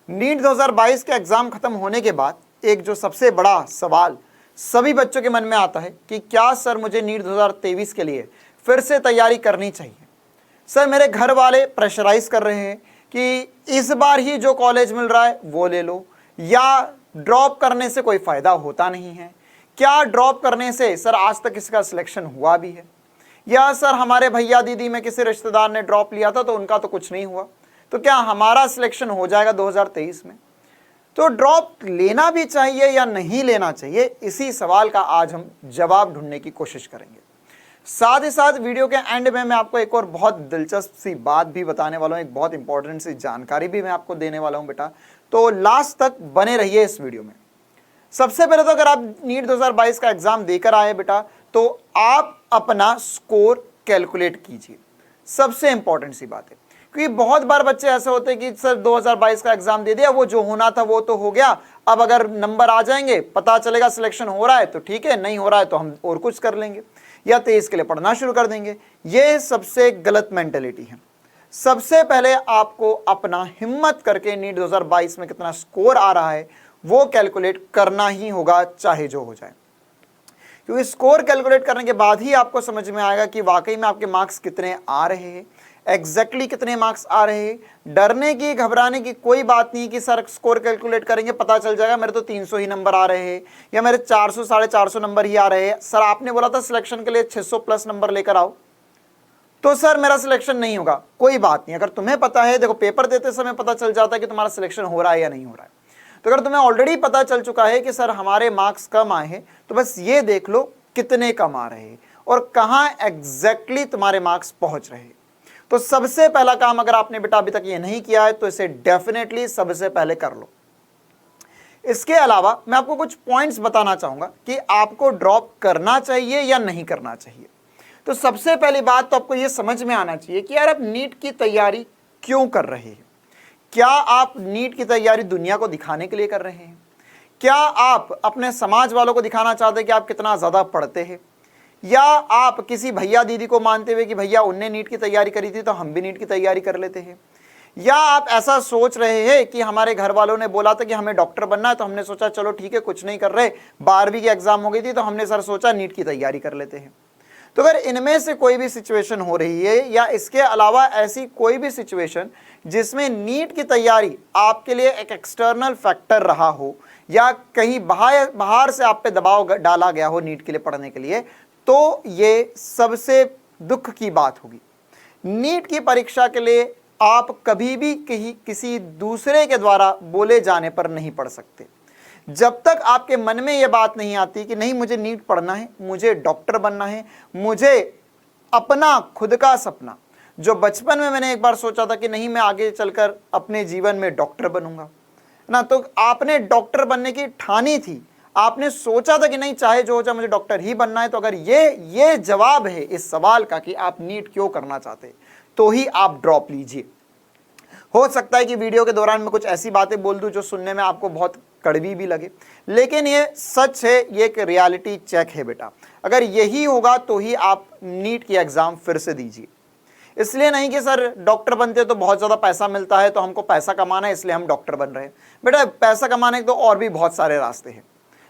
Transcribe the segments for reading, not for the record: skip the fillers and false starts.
NEET 2022 के exam ख़त्म होने के बाद एक जो सबसे बड़ा सवाल सभी बच्चों के मन में आता है कि क्या सर मुझे नीट 2023 के लिए फिर से तैयारी करनी चाहिए। सर मेरे घर वाले प्रेशराइज कर रहे हैं कि इस बार ही जो कॉलेज मिल रहा है वो ले लो, या ड्रॉप करने से कोई फ़ायदा होता नहीं है। क्या ड्रॉप करने से सर आज तक इसका सिलेक्शन हुआ भी है, या सर हमारे भैया दीदी में किसी रिश्तेदार ने ड्रॉप लिया था तो उनका तो कुछ नहीं हुआ, तो क्या हमारा सिलेक्शन हो जाएगा 2023 में। तो ड्रॉप लेना भी चाहिए या नहीं लेना चाहिए, इसी सवाल का आज हम जवाब ढूंढने की कोशिश करेंगे। साथ ही साथ वीडियो के एंड में मैं आपको एक और बहुत दिलचस्प सी बात भी बताने वाला हूँ, एक बहुत इंपॉर्टेंट सी जानकारी भी मैं आपको देने वाला हूँ बेटा, तो लास्ट तक बने रहिए इस वीडियो में। सबसे पहले तो अगर आप नीट 2022 का एग्जाम देकर आए बेटा, तो आप अपना स्कोर कैलकुलेट कीजिए। सबसे इंपॉर्टेंट सी बात है, क्योंकि बहुत बार बच्चे ऐसे होते हैं कि सर 2022 का एग्जाम दे दिया, वो जो होना था वो तो हो गया, अब अगर नंबर आ जाएंगे पता चलेगा सिलेक्शन हो रहा है तो ठीक है, नहीं हो रहा है तो हम और कुछ कर लेंगे या 23 के लिए पढ़ना शुरू कर देंगे। ये सबसे गलत मेंटेलिटी है। सबसे पहले आपको अपना हिम्मत करके नीट 2022 में कितना स्कोर आ रहा है वो कैलकुलेट करना ही होगा, चाहे जो हो जाए, क्योंकि स्कोर कैलकुलेट करने के बाद ही आपको समझ में आएगा कि वाकई में आपके मार्क्स कितने आ रहे हैं, एग्जैक्टली कितने मार्क्स आ रहे हैं। डरने की घबराने की कोई बात नहीं कि सर स्कोर कैलकुलेट करेंगे पता चल जाएगा मेरे तो 300 ही नंबर आ रहे हैं या मेरे 400 450 नंबर ही आ रहे हैं। सर आपने बोला था सिलेक्शन के लिए 600 प्लस नंबर लेकर आओ, तो सर मेरा सिलेक्शन नहीं होगा। कोई बात नहीं, अगर तुम्हें पता है, देखो पेपर देते समय पता चल जाता है कि तुम्हारा सिलेक्शन हो रहा है या नहीं हो रहा है। तो अगर तुम्हें ऑलरेडी पता चल चुका है कि सर हमारे मार्क्स कम आए हैं, तो बस ये देख लो कितने कम आ रहे हैं और कहाँ एग्जैक्टली तुम्हारे मार्क्स पहुंच रहे हैं। तो सबसे पहला काम अगर आपने बेटा अभी तक ये नहीं किया है तो इसे डेफिनेटली सबसे पहले कर लो। इसके अलावा मैं आपको कुछ पॉइंट्स बताना चाहूंगा कि आपको ड्रॉप करना चाहिए या नहीं करना चाहिए। तो सबसे पहली बात तो आपको ये समझ में आना चाहिए कि यार आप नीट की तैयारी क्यों कर रहे हैं। क्या आप नीट की तैयारी दुनिया को दिखाने के लिए कर रहे हैं? क्या आप अपने समाज वालों को दिखाना चाहते हैं कि आप कितना ज़्यादा पढ़ते हैं, या आप किसी भैया दीदी को मानते हुए कि भैया उनने नीट की तैयारी करी थी तो हम भी नीट की तैयारी कर लेते हैं, या आप ऐसा सोच रहे हैं कि हमारे घर वालों ने बोला था कि हमें डॉक्टर बनना है तो हमने सोचा चलो ठीक है कुछ नहीं कर रहे, 12वीं की एग्जाम हो गई थी तो हमने सर सोचा नीट की तैयारी कर लेते हैं। तो अगर इनमें से कोई भी सिचुएशन हो रही है या इसके अलावा ऐसी कोई भी सिचुएशन जिसमें नीट की तैयारी आपके लिए एक एक्सटर्नल फैक्टर रहा हो या कहीं बाहर से आप पे दबाव डाला गया हो नीट के लिए पढ़ने के लिए, तो ये सबसे दुख की बात होगी। नीट की परीक्षा के लिए आप कभी भी किसी दूसरे के द्वारा बोले जाने पर नहीं पढ़ सकते। जब तक आपके मन में यह बात नहीं आती कि नहीं मुझे नीट पढ़ना है, मुझे डॉक्टर बनना है, मुझे अपना खुद का सपना, जो बचपन में मैंने एक बार सोचा था कि नहीं मैं आगे चलकर अपने जीवन में डॉक्टर बनूंगा ना, तो आपने डॉक्टर बनने की ठानी थी, आपने सोचा था कि नहीं चाहे जो हो जाए मुझे डॉक्टर ही बनना है। तो अगर ये जवाब है इस सवाल का कि आप नीट क्यों करना चाहते, तो ही आप ड्रॉप लीजिए। हो सकता है कि वीडियो के दौरान मैं कुछ ऐसी बातें बोल दूं जो सुनने में आपको बहुत कड़वी भी लगे, लेकिन ये सच है, ये एक रियलिटी चेक है बेटा। अगर यही होगा तो ही आप नीट की एग्जाम फिर से दीजिए। इसलिए नहीं कि सर डॉक्टर बनते तो बहुत ज़्यादा पैसा मिलता है तो हमको पैसा कमाना है इसलिए हम डॉक्टर बन रहे हैं। बेटा पैसा कमाने के तो और भी बहुत सारे रास्ते हैं,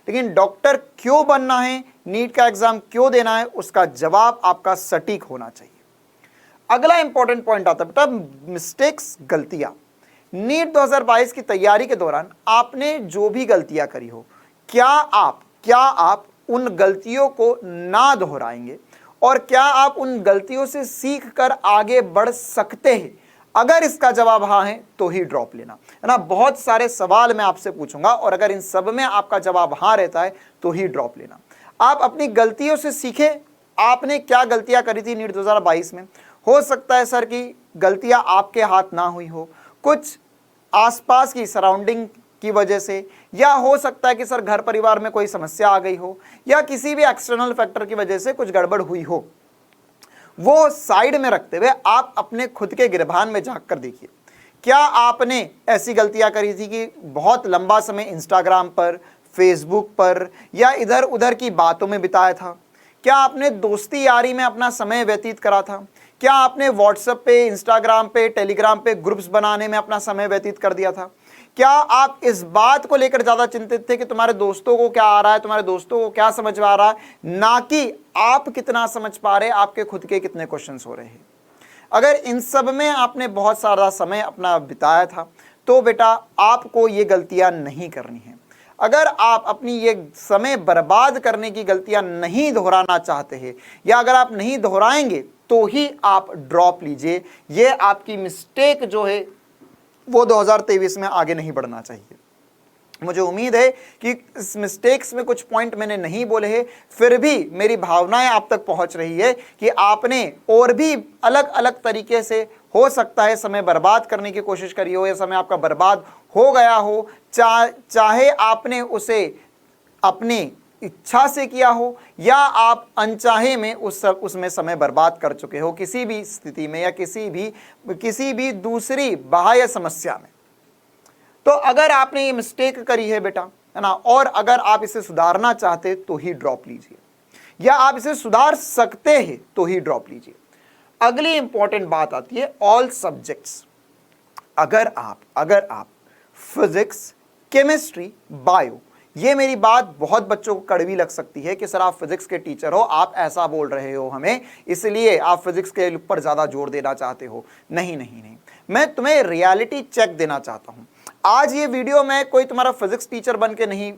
लेकिन डॉक्टर क्यों बनना है, नीट का एग्जाम क्यों देना है, उसका जवाब आपका सटीक होना चाहिए। अगला इंपॉर्टेंट पॉइंट आता है बेटा मिस्टेक्स, गलतियां। नीट 2022 की तैयारी के दौरान आपने जो भी गलतियां करी हो, क्या आप उन गलतियों को ना दोहराएंगे और क्या आप उन गलतियों से सीख कर आगे बढ़ सकते हैं? अगर इसका जवाब हाँ है तो ही ड्रॉप लेना, है ना। बहुत सारे सवाल मैं आपसे पूछूंगा और अगर इन सब में आपका जवाब हाँ रहता है तो ही ड्रॉप लेना। आप अपनी गलतियों से सीखें। आपने क्या गलतियां करी थी नीट 2022 में? हो सकता है सर कि गलतियां आपके हाथ ना हुई हो, कुछ आसपास की सराउंडिंग की वजह से, या हो सकता है कि सर घर परिवार में कोई समस्या आ गई हो या किसी भी एक्सटर्नल फैक्टर की वजह से कुछ गड़बड़ हुई हो। वो साइड में रखते हुए आप अपने खुद के गिरबान में झांक कर देखिए, क्या आपने ऐसी गलतियां करी थी कि बहुत लंबा समय इंस्टाग्राम पर, फेसबुक पर या इधर उधर की बातों में बिताया था? क्या आपने दोस्ती यारी में अपना समय व्यतीत करा था? क्या आपने व्हाट्सएप पे, इंस्टाग्राम पे, टेलीग्राम पे ग्रुप्स बनाने में अपना समय व्यतीत कर दिया था? क्या आप इस बात को लेकर ज्यादा चिंतित थे कि तुम्हारे दोस्तों को क्या आ रहा है, तुम्हारे दोस्तों को क्या समझ में आ रहा है, ना कि आप कितना समझ पा रहे, आपके खुद के कितने क्वेश्चंस हो रहे हैं। अगर इन सब में आपने बहुत सारा समय अपना बिताया था तो बेटा आपको ये गलतियां नहीं करनी है। अगर आप अपनी ये समय बर्बाद करने की गलतियां नहीं दोहराना चाहते हैं, या अगर आप नहीं दोहराएंगे तो ही आप ड्रॉप लीजिए। ये आपकी मिस्टेक जो है वो 2023 में आगे नहीं बढ़ना चाहिए। मुझे उम्मीद है कि इस मिस्टेक्स में कुछ पॉइंट मैंने नहीं बोले हैं, फिर भी मेरी भावनाएं आप तक पहुंच रही है कि आपने और भी अलग अलग तरीके से हो सकता है समय बर्बाद करने की कोशिश करी हो, या समय आपका बर्बाद हो गया हो, चाहे आपने उसे अपनी इच्छा से किया हो या आप अनचाहे में उसमें समय बर्बाद कर चुके हो किसी भी स्थिति में या किसी भी दूसरी बाह्य समस्या में। तो अगर आपने ये मिस्टेक करी है बेटा, है ना, और अगर आप इसे सुधारना चाहते तो ही ड्रॉप लीजिए, या आप इसे सुधार सकते हैं तो ही ड्रॉप लीजिए। अगली इंपॉर्टेंट बात आती है ऑल सब्जेक्ट्स। अगर आप फिजिक्स, केमिस्ट्री, बायो, ये मेरी बात बहुत बच्चों को कड़वी लग सकती है कि सर आप फिजिक्स के टीचर हो, आप ऐसा बोल रहे हो हमें, इसलिए आप फिजिक्स के ऊपर ज्यादा जोर देना चाहते हो। नहीं, मैं तुम्हें रियलिटी चेक देना चाहता हूं। आज ये वीडियो मैं कोई तुम्हारा फिजिक्स टीचर बन के नहीं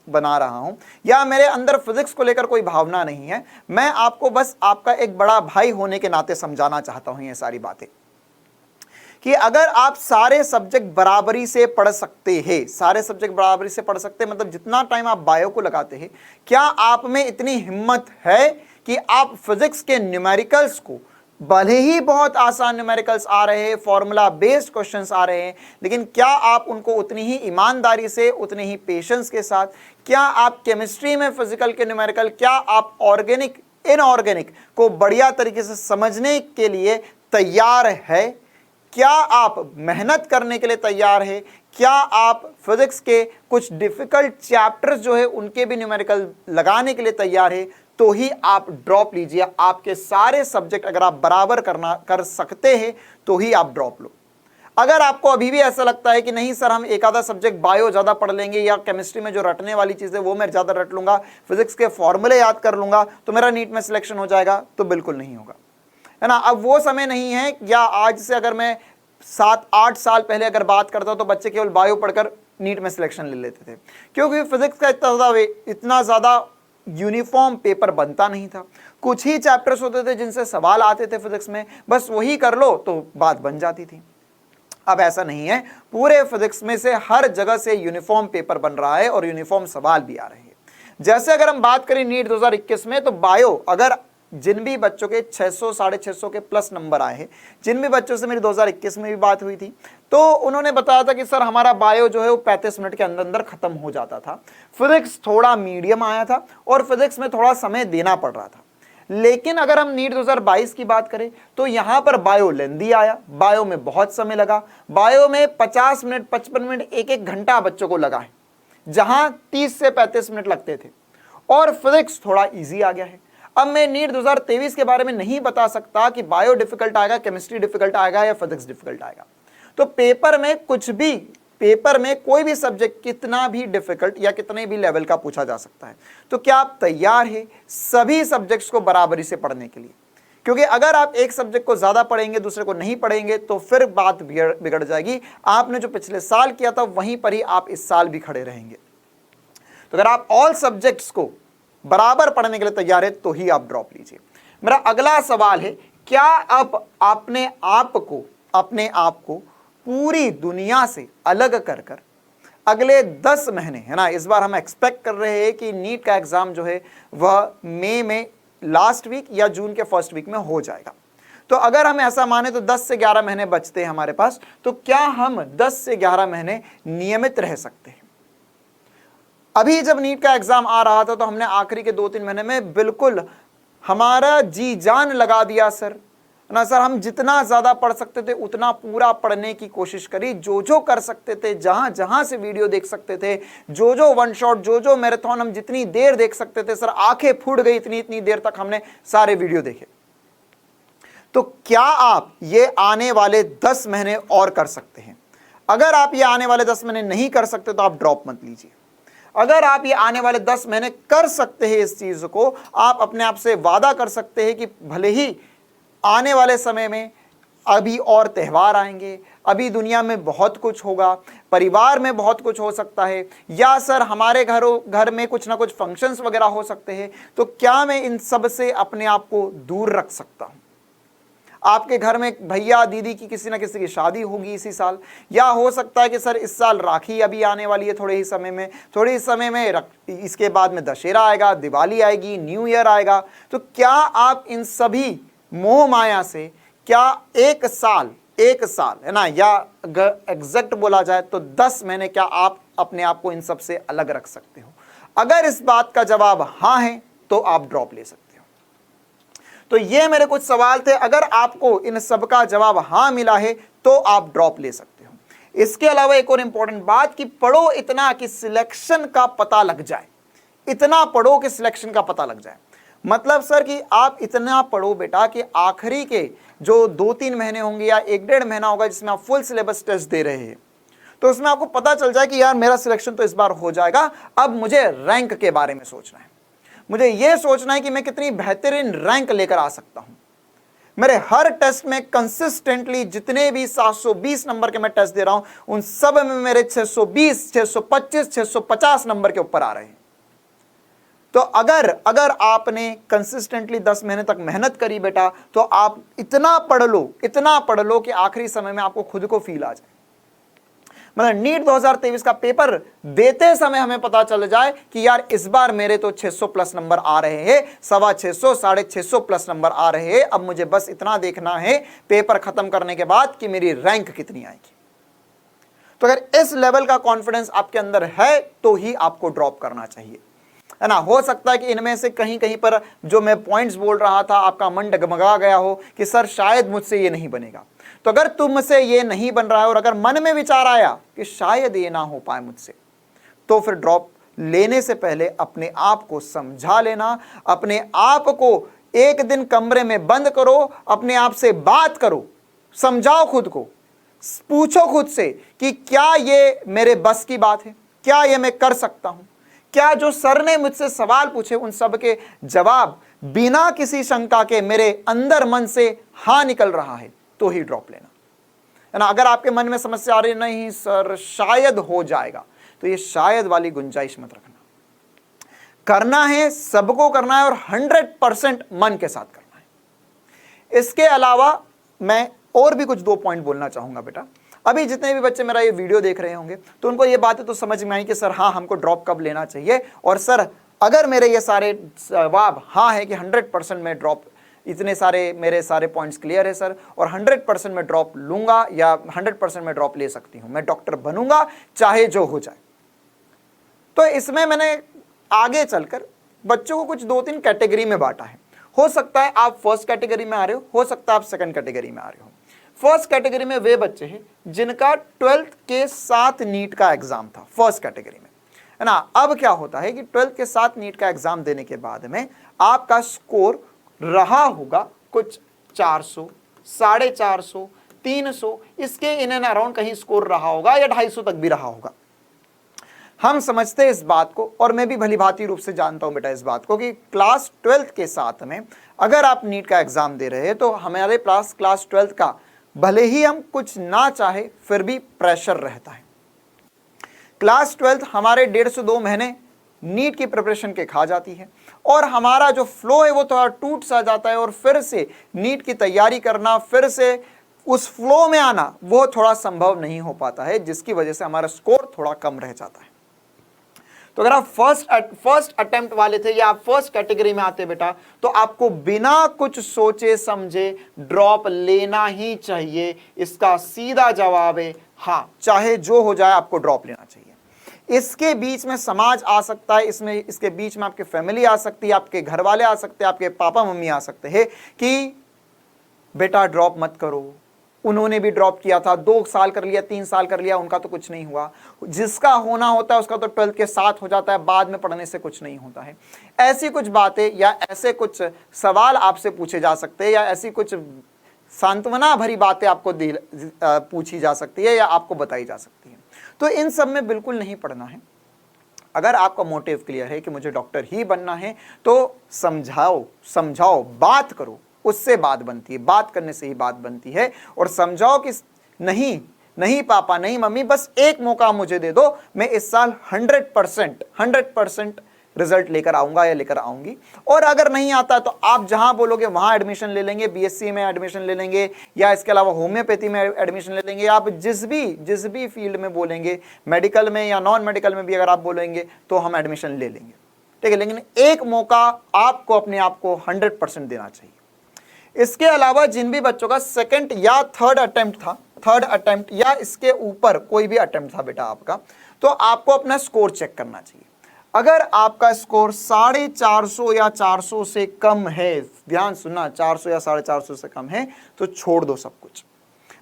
बना रहा हूं, या मेरे अंदर फिजिक्स को लेकर कोई भावना नहीं है। मैं आपको बस आपका एक बड़ा भाई होने के नाते समझाना चाहता हूं ये सारी बातें, कि अगर आप सारे सब्जेक्ट बराबरी से पढ़ सकते हैं, सारे सब्जेक्ट बराबरी से पढ़ सकते हैं मतलब जितना टाइम आप बायो को लगाते हैं, क्या आप में इतनी हिम्मत है कि आप फिजिक्स के न्यूमेरिकल्स को, भले ही बहुत आसान न्यूमेरिकल्स आ रहे हैं, फॉर्मूला बेस्ड क्वेश्चंस आ रहे हैं, लेकिन क्या आप उनको उतनी ही ईमानदारी से, उतने ही पेशेंस के साथ, क्या आप केमिस्ट्री में फिजिकल के न्यूमेरिकल, क्या आप ऑर्गेनिक इनऑर्गेनिक को बढ़िया तरीके से समझने के लिए तैयार है? क्या आप मेहनत करने के लिए तैयार है? क्या आप फिजिक्स के कुछ डिफिकल्ट चैप्टर्स जो है उनके भी न्यूमेरिकल लगाने के लिए तैयार है? तो ही आप ड्रॉप लीजिए। आपके सारे सब्जेक्ट अगर आप बराबर कर सकते हैं तो ही आप ड्रॉप लो। अगर आपको अभी भी ऐसा लगता है कि नहीं सर हम एक आधा सब्जेक्ट बायो ज़्यादा पढ़ लेंगे, या केमिस्ट्री में जो रटने वाली चीज़ें वो मैं ज़्यादा रट लूँगा, फिजिक्स के फॉर्मूले याद कर लूँगा तो मेरा नीट में सिलेक्शन हो जाएगा, तो बिल्कुल नहीं होगा, है ना। अब वो समय नहीं है, या आज से अगर मैं 7-8 साल पहले अगर बात करता हूँ तो बच्चे केवल बायो पढ़कर नीट में सिलेक्शन ले लेते थे, क्योंकि फिजिक्स का इतना ज़्यादा यूनिफॉर्म पेपर बनता नहीं था। कुछ ही चैप्टर्स होते थे जिनसे सवाल आते थे फिजिक्स में, बस वही कर लो तो बात बन जाती थी। अब ऐसा नहीं है, पूरे फिजिक्स में से हर जगह से यूनिफॉर्म पेपर बन रहा है और यूनिफॉर्म सवाल भी आ रहे हैं। जैसे अगर हम बात करें नीट 2021 में, तो बायो, अगर जिन भी बच्चों के 600 650 के प्लस नंबर आए हैं, जिन भी बच्चों से मेरी 2021 में भी बात हुई थी, तो उन्होंने बताया था कि सर हमारा बायो जो है वो 35 मिनट के अंदर अंदर खत्म हो जाता था। फिजिक्स थोड़ा मीडियम आया था और फिजिक्स में थोड़ा समय देना पड़ रहा था। लेकिन अगर हम नीट 2022 की बात करें तो यहां पर बायो लेंदी आया, बायो में बहुत समय लगा, बायो में 50 मिनट 55 मिनट 1-1 घंटा बच्चों को लगा है, जहां 30 से 35 मिनट लगते थे, और फिजिक्स थोड़ा ईजी आ गया है। अब मैं नीट 2023 के बारे में नहीं बता सकता कि बायो डिफिकल्ट आएगा, केमिस्ट्री डिफिकल्ट आएगा या फिजिक्स डिफिकल्ट आएगा। तो पेपर में कोई भी सब्जेक्ट कितना भी डिफिकल्ट या कितने भी लेवल का पूछा जा सकता है। तो क्या आप तैयार हैं सभी सब्जेक्ट्स को बराबरी से पढ़ने के लिए? क्योंकि अगर आप एक सब्जेक्ट को ज्यादा पढ़ेंगे, दूसरे को नहीं पढ़ेंगे, तो फिर बात बिगड़ जाएगी। आपने जो पिछले साल किया था वहीं पर ही आप इस साल भी खड़े रहेंगे। तो अगर आप ऑल सब्जेक्ट्स को बराबर पढ़ने के लिए तैयार है तो ही आप ड्रॉप लीजिए। मेरा अगला सवाल है, क्या आप अपने आप को पूरी दुनिया से अलग कर अगले 10 महीने, है ना, इस बार हम एक्सपेक्ट कर रहे हैं कि नीट का एग्जाम जो है वह मई में लास्ट वीक या जून के फर्स्ट वीक में हो जाएगा। तो अगर हम ऐसा माने तो 10 से 11 महीने बचते हैं हमारे पास। तो क्या हम 10 से 11 महीने नियमित रह सकते हैं? अभी जब नीट का एग्जाम आ रहा था तो हमने आखिरी के 2-3 महीने में बिल्कुल हमारा जी जान लगा दिया सर, ना सर, हम जितना ज्यादा पढ़ सकते थे उतना पूरा पढ़ने की कोशिश करी, जो कर सकते थे, जहां से वीडियो देख सकते थे, जो वन शॉट, जो मैराथन हम जितनी देर देख सकते थे, सर आंखें फूट गई, इतनी देर तक हमने सारे वीडियो देखे। तो क्या आप ये आने वाले 10 महीने और कर सकते हैं? अगर आप ये आने वाले 10 महीने नहीं कर सकते तो आप ड्रॉप मत लीजिए। अगर आप ये आने वाले 10 महीने कर सकते हैं इस चीज को, आप अपने आप से वादा कर सकते हैं कि भले ही आने वाले समय में अभी और त्यौहार आएंगे, अभी दुनिया में बहुत कुछ होगा, परिवार में बहुत कुछ हो सकता है, या सर हमारे घर में कुछ ना कुछ फंक्शंस वगैरह हो सकते हैं, तो क्या मैं इन सब से अपने आप को दूर रख सकता हूं? आपके घर में भैया दीदी की किसी ना किसी की शादी होगी इसी साल, या हो सकता है कि सर इस साल राखी अभी आने वाली है थोड़े ही समय में इसके बाद में दशहरा आएगा, दिवाली आएगी, न्यू ईयर आएगा। तो क्या आप इन सभी मोह माया से क्या एक साल है ना, या एग्जैक्ट बोला जाए तो 10 महीने क्या आप अपने आप को इन सब से अलग रख सकते हो? अगर इस बात का जवाब हाँ है तो आप ड्रॉप ले सकते हो। तो ये मेरे कुछ सवाल थे, अगर आपको इन सब का जवाब हाँ मिला है तो आप ड्रॉप ले सकते हो। इसके अलावा एक और इंपॉर्टेंट बात कि पढ़ो इतना कि सिलेक्शन का पता लग जाए, इतना पढ़ो कि सिलेक्शन का पता लग जाए। मतलब सर कि आप इतना पढ़ो बेटा कि आखिरी के जो 2-3 महीने होंगे या 1-1.5 महीना होगा जिसमें आप फुल सिलेबस टेस्ट दे रहे हैं, तो उसमें आपको पता चल जाए कि यार मेरा सिलेक्शन तो इस बार हो जाएगा, अब मुझे रैंक के बारे में सोचना है, मुझे यह सोचना है कि मैं कितनी बेहतरीन रैंक लेकर आ सकता हूं। मेरे हर टेस्ट में कंसिस्टेंटली जितने भी 720 नंबर के मैं टेस्ट दे रहा हूं उन सब में मेरे 620, 625, 650 नंबर के ऊपर आ रहे हैं। तो अगर आपने कंसिस्टेंटली 10 महीने तक मेहनत करी बेटा, तो आप इतना पढ़ लो कि आखिरी समय में आपको खुद को फील आ जाए। मतलब नीट 2023 का पेपर देते समय हमें पता चल जाए कि यार इस बार मेरे तो 600 प्लस नंबर आ रहे हैं, 625, 650 प्लस नंबर आ रहे हैं, अब मुझे बस इतना देखना है पेपर खत्म करने के बाद कि मेरी रैंक कितनी आएगी। तो अगर इस लेवल का कॉन्फिडेंस आपके अंदर है तो ही आपको ड्रॉप करना चाहिए, है ना। हो सकता है कि इनमें से कहीं कहीं पर जो मैं पॉइंट्स बोल रहा था आपका मन डगमगा गया हो कि सर शायद मुझसे ये नहीं बनेगा। तो अगर तुमसे ये नहीं बन रहा है और अगर मन में विचार आया कि शायद ये ना हो पाए मुझसे, तो फिर ड्रॉप लेने से पहले अपने आप को समझा लेना, अपने आप को एक दिन कमरे में बंद करो, अपने आप से बात करो, समझाओ खुद को, पूछो खुद से कि क्या ये मेरे बस की बात है, क्या ये मैं कर सकता हूं, क्या जो सर ने मुझसे सवाल पूछे उन सब के जवाब बिना किसी शंका के मेरे अंदर मन से हाँ निकल रहा है, तो ही ड्रॉप लेना, है ना। अगर आपके मन में समस्या आ रही नहीं सर शायद हो जाएगा, तो ये शायद वाली गुंजाइश मत रखना। करना है, सबको करना है और 100% मन के साथ करना है। इसके अलावा मैं और भी कुछ 2 पॉइंट बोलना चाहूंगा बेटा। अभी जितने भी बच्चे मेरा ये वीडियो देख रहे होंगे तो उनको ये बातें तो समझ में आई कि सर हाँ हमको ड्रॉप कब लेना चाहिए, और सर अगर मेरे ये सारे जवाब हाँ है कि 100% मैं ड्रॉप, इतने सारे मेरे सारे पॉइंट्स क्लियर है सर, और 100% मैं ड्रॉप लूंगा या 100% मैं ड्रॉप ले सकती हूं, मैं डॉक्टर बनूंगा चाहे जो हो जाए। तो इसमें मैंने आगे चलकर बच्चों को कुछ 2-3 कैटेगरी में बांटा है। हो सकता है आप फर्स्ट कैटेगरी में आ रहे हो सकता है आप सेकंड कैटेगरी में आ रहे हो। फर्स्ट कैटेगरी में वे बच्चे हैं जिनका 12th के साथ नीट का एग्जाम था, फर्स्ट कैटेगरी में, है ना। अब क्या होता है कि 12th के साथ नीट का एग्जाम देने के बाद में आपका स्कोर रहा होगा कुछ 400, 450, 300, इसके इन एंड अराउंड कहीं स्कोर रहा होगा या 250 तक भी रहा होगा। हम समझते हैं इस बात को, और मैं भी भलीभांति रूप से जानता हूं बेटा इस बात को कि क्लास 12th के साथ में अगर आप नीट का एग्जाम दे रहे हैं तो हमारे पास क्लास 12th का भले ही हम कुछ ना चाहे फिर भी प्रेशर रहता है। क्लास 12th हमारे 1.5 से 2 महीने नीट की प्रिपरेशन के खा जाती है, और हमारा जो फ्लो है वो थोड़ा टूट सा जाता है, और फिर से नीट की तैयारी करना, फिर से उस फ्लो में आना वो थोड़ा संभव नहीं हो पाता है, जिसकी वजह से हमारा स्कोर थोड़ा कम रह जाता है। तो अगर आप फर्स्ट अटेम्प्ट वाले थे या आप फर्स्ट कैटेगरी में आते बेटा, तो आपको बिना कुछ सोचे समझे ड्रॉप लेना ही चाहिए। इसका सीधा जवाब है हाँ, चाहे जो हो जाए आपको ड्रॉप लेना चाहिए। इसके बीच में समाज आ सकता है, इसके बीच में आपकी फैमिली आ सकती है, आपके घर वाले आ सकते हैं, आपके पापा मम्मी आ सकते हैं कि बेटा ड्रॉप मत करो, उन्होंने भी ड्रॉप किया था, 2 साल कर लिया, 3 साल कर लिया, उनका तो कुछ नहीं हुआ। जिसका होना होता है उसका तो 12th के साथ हो जाता है, बाद में पढ़ने से कुछ नहीं होता है। ऐसी कुछ बातें या ऐसे कुछ सवाल आपसे पूछे जा सकते हैं, या ऐसी कुछ सांत्वना भरी बातें आपको पूछी जा सकती है या आपको बताई जा सकती है। तो इन सब में बिल्कुल नहीं पढ़ना है। अगर आपका मोटिव क्लियर है कि मुझे डॉक्टर ही बनना है तो समझाओ, बात करो, उससे बात बनती है, बात करने से ही बात बनती है। और समझाओ कि नहीं पापा, नहीं मम्मी, बस एक मौका मुझे दे दो, मैं इस साल 100% रिजल्ट लेकर आऊंगा या लेकर आऊंगी। और अगर नहीं आता तो आप जहां बोलोगे वहां एडमिशन ले लेंगे, बीएससी में एडमिशन ले लेंगे, या इसके अलावा होम्योपैथी में एडमिशन ले लेंगे। आप जिस भी फील्ड में बोलेंगे, मेडिकल में या नॉन मेडिकल में भी अगर आप बोलेंगे तो हम एडमिशन ले लेंगे, ठीक है। लेकिन एक मौका आपको अपने आप को 100% देना चाहिए। इसके अलावा जिन भी बच्चों का सेकंड या थर्ड अटेम्प्ट या इसके ऊपर कोई भी अटेम्प्ट था बेटा आपका, तो आपको अपना स्कोर चेक करना चाहिए। अगर आपका स्कोर 450 या 400 से कम है, ध्यान सुनना, 400 या 450 से कम है तो छोड़ दो सब कुछ।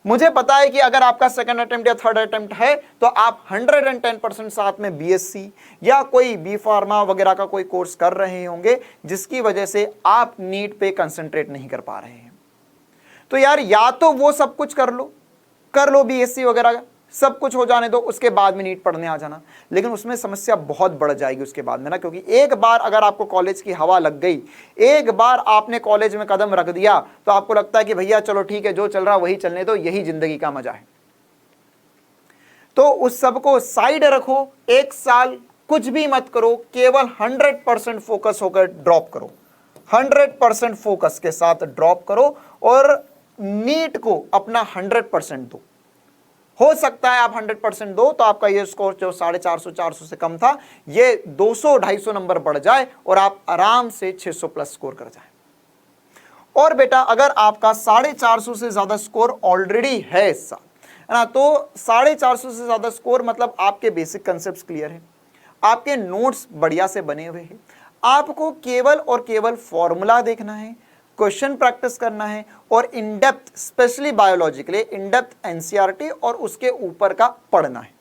मुझे पता है कि अगर आपका सेकंड अटेम्प्ट या थर्ड अटेम्प्ट है तो आप 110% साथ में बीएससी या कोई बी फार्मा वगैरह का कोई कोर्स कर रहे होंगे, जिसकी वजह से आप नीट पे कंसंट्रेट नहीं कर पा रहे हैं। तो यार या तो वो सब कुछ कर लो बीएससी वगैरह सब कुछ हो जाने दो, उसके बाद में नीट पढ़ने आ जाना। लेकिन उसमें समस्या बहुत बढ़ जाएगी उसके बाद में ना, क्योंकि एक बार अगर आपको कॉलेज की हवा लग गई, एक बार आपने कॉलेज में कदम रख दिया तो आपको लगता है कि भैया चलो ठीक है, जो चल रहा वही चलने दो, यही जिंदगी का मजा है। तो उस सब को साइड रखो, एक साल कुछ भी मत करो, केवल 100% फोकस होकर ड्रॉप करो, 100% फोकस के साथ ड्रॉप करो और नीट को अपना 100% दो। हो सकता है आप 100% दो तो आपका ये स्कोर जो 450 से कम था, ये 200-250 नंबर बढ़ जाए और आप आराम से 600 प्लस स्कोर कर जाए। और बेटा अगर आपका 450 से ज्यादा स्कोर ऑलरेडी है इस साल, है ना, तो 450 से ज्यादा स्कोर मतलब आपके बेसिक कंसेप्ट क्लियर है, आपके नोट्स बढ़िया से बने हुए हैं, आपको केवल और केवल फॉर्मूला देखना है, क्वेश्चन प्रैक्टिस करना है और इन डेप्थ, स्पेशली बायोलॉजी के लिए इन डेप्थ एनसीईआरटी और उसके ऊपर का पढ़ना है।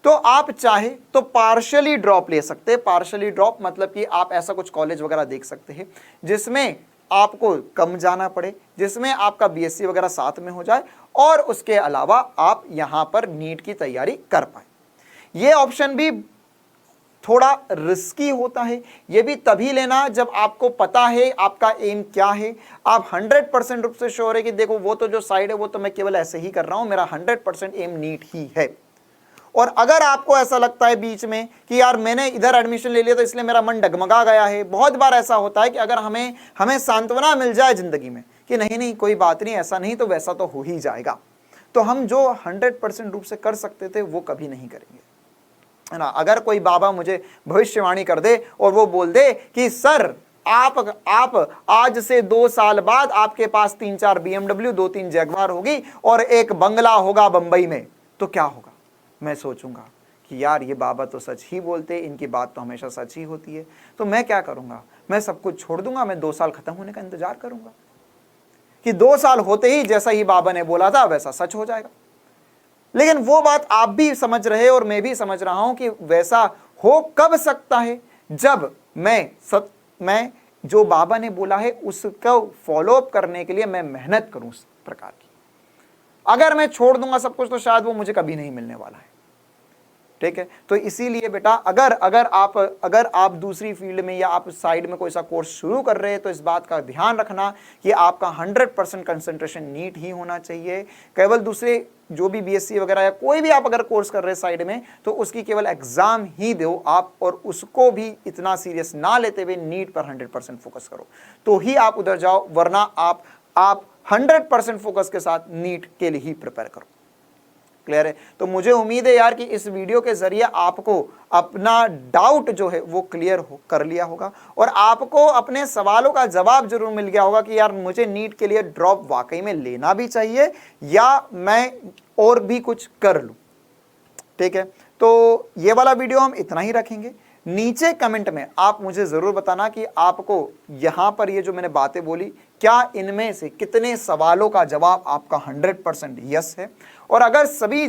तो आप चाहे तो पार्शियली ड्रॉप ले सकते हैं। पार्शियली ड्रॉप मतलब कि आप ऐसा कुछ कॉलेज वगैरह देख सकते हैं जिसमें आपको कम जाना पड़े, जिसमें आपका बीएससी वगैरह साथ में हो जाए और उसके अलावा आप यहां पर नीट की तैयारी कर पाए। ये ऑप्शन भी थोड़ा रिस्की होता है, ये भी तभी लेना जब आपको पता है आपका एम क्या है, आप 100% रूप से श्योर है कि देखो वो तो जो साइड है वो तो मैं केवल ऐसे ही कर रहा हूं, मेरा 100% एम नीट ही है। और अगर आपको ऐसा लगता है बीच में कि यार मैंने इधर एडमिशन ले लिया तो इसलिए मेरा मन डगमगा गया है, बहुत बार ऐसा होता है कि अगर हमें सांत्वना मिल जाए जिंदगी में कि नहीं कोई बात नहीं, ऐसा नहीं तो वैसा तो हो ही जाएगा, तो हम जो 100% रूप से कर सकते थे वो कभी नहीं करेंगे, है ना। अगर कोई बाबा मुझे भविष्यवाणी कर दे और वो बोल दे कि सर आप आज से 2 साल बाद आपके पास 3-4 BMW, 2-3 जैगवार होगी और एक बंगला होगा बंबई में, तो क्या होगा? मैं सोचूंगा कि यार ये बाबा तो सच ही बोलते, इनकी बात तो हमेशा सच ही होती है, तो मैं क्या करूंगा, मैं सब कुछ छोड़ दूंगा, मैं 2 साल खत्म होने का इंतजार करूंगा कि 2 साल होते ही जैसा ही बाबा ने बोला था वैसा सच हो जाएगा। लेकिन वो बात आप भी समझ रहे और मैं भी समझ रहा हूं कि वैसा हो कब सकता है जब मैं जो बाबा ने बोला है उसको फॉलो अप करने के लिए मैं मेहनत करूं उस प्रकार की। अगर मैं छोड़ दूंगा सब कुछ तो शायद वो मुझे कभी नहीं मिलने वाला है, ठीक है। तो इसीलिए बेटा अगर आप दूसरी फील्ड में या आप साइड में कोई सा कोर्स शुरू कर रहे हैं तो इस बात का ध्यान रखना कि आपका 100% कंसंट्रेशन नीट ही होना चाहिए। केवल दूसरे जो भी बीएससी वगैरह या कोई भी आप अगर कोर्स कर रहे हैं साइड में तो उसकी केवल एग्जाम ही दो आप, और उसको भी इतना सीरियस ना लेते हुए नीट पर 100% फोकस करो तो ही आप उधर जाओ, वरना आप 100% फोकस के साथ नीट के लिए ही प्रिपेयर करो। क्लियर है? तो मुझे उम्मीद है यार कि इस वीडियो के जरिए आपको अपना डाउट जो है वो क्लियर कर लिया होगा और आपको अपने सवालों का जवाब जरूर मिल गया होगा कि यार मुझे नीट के लिए ड्रॉप वाकई में लेना भी चाहिए या मैं और भी कुछ कर लूं। ठीक है, तो ये वाला वीडियो हम इतना ही रखेंगे। नीचे कमेंट में आप मुझे जरूर बताना कि आपको यहां पर ये जो मैंने बातें बोली, क्या इनमें से कितने सवालों का जवाब आपका 100% यस है, और अगर सभी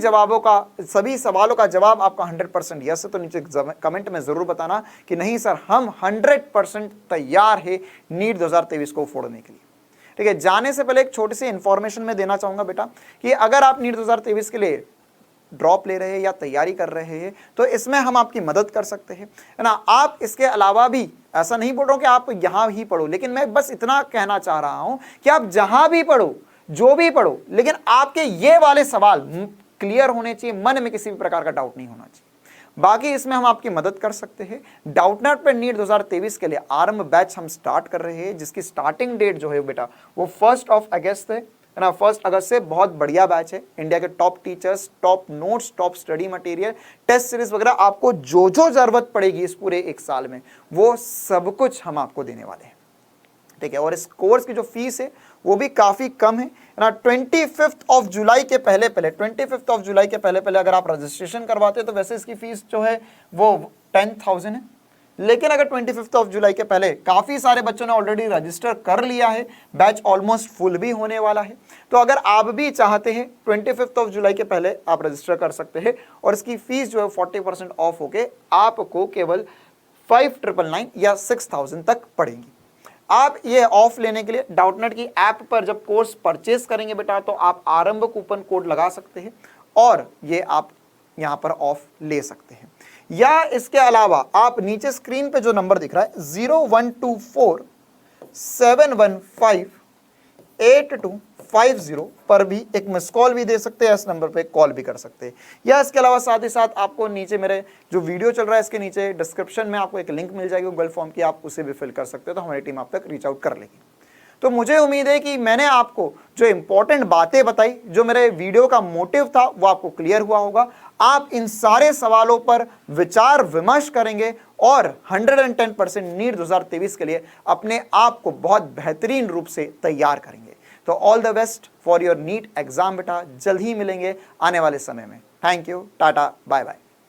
सवालों का जवाब आपका 100% यस है तो नीचे कमेंट में जरूर बताना कि नहीं सर हम 100% तैयार है नीट 2023 को फोड़ने के लिए। ठीक है। जाने से पहले एक छोटी सी इंफॉर्मेशन मैं देना चाहूंगा बेटा कि अगर आप नीट 2023 के लिए ड्रॉप ले रहे हैं या तैयारी कर रहे हैं तो इसमें हम आपकी मदद कर सकते हैं, है ना। आप इसके अलावा भी, ऐसा नहीं बोल रहा हूं कि आप यहां ही पढ़ो, लेकिन मैं बस इतना कहना चाह रहा हूं कि आप जहां भी पढ़ो, जो भी पढ़ो, लेकिन आपके ये वाले सवाल क्लियर होने चाहिए, मन में किसी भी प्रकार का डाउट नहीं होना चाहिए। बाकी इसमें हम आपकी मदद कर सकते हैं। डाउटनेट पे नीट 2023 के लिए आरंभ बैच हम स्टार्ट कर रहे हैं, जिसकी स्टार्टिंग डेट जो है बेटा वो 1 अगस्त है ना। 1 अगस्त से बहुत बढ़िया बैच है। इंडिया के top teachers, top notes, top study material, test series वगैरह, आपको जो जो जरूरत पड़ेगी इस पूरे 1 साल में वो सब कुछ हम आपको देने वाले हैं, ठीक है। और इस कोर्स की जो फीस है वो भी काफी कम है ना। 25 जुलाई के पहले 25 जुलाई के पहले अगर आप रजिस्ट्रेशन करवाते हैं तो वैसे इसकी फीस जो है वो 10,000 है, लेकिन अगर 25 जुलाई के पहले, काफी सारे बच्चों ने ऑलरेडी रजिस्टर कर लिया है, बैच ऑलमोस्ट फुल भी होने वाला है। तो अगर आप भी चाहते हैं 25 जुलाई के पहले आप रजिस्टर कर सकते हैं और इसकी फीस जो है 40% ऑफ होके आपको केवल 5,999 या 6,000 तक पड़ेगी। आप ये ऑफ लेने के लिए डाउटनेट की ऐप पर जब कोर्स परचेस करेंगे बेटा तो आप आरंभ कूपन कोड लगा सकते हैं और ये आप यहां पर ऑफ ले सकते हैं। या इसके अलावा आप नीचे स्क्रीन पे जो नंबर दिख रहा है 0124-715-8250 पर भी एक मिस कॉल भी दे सकते हैं, इस नंबर पे कॉल भी कर सकते हैं। या इसके अलावा साथ ही साथ आपको नीचे मेरे जो वीडियो चल रहा है इसके नीचे डिस्क्रिप्शन में आपको एक लिंक मिल जाएगी गूगल फॉर्म की, आप उसे भी फिल कर सकते हो, तो हमारी टीम आप तक रीच आउट कर लेगी। तो मुझे उम्मीद है कि मैंने आपको जो इंपॉर्टेंट बातें बताई, जो मेरे वीडियो का मोटिव था वो आपको क्लियर हुआ होगा। आप इन सारे सवालों पर विचार विमर्श करेंगे और 110% नीट 2023 के लिए अपने आप को बहुत बेहतरीन रूप से तैयार करेंगे। तो all the best for your NEET exam बेटा, जल्द ही मिलेंगे आने वाले समय में। Thank you, tata, bye bye.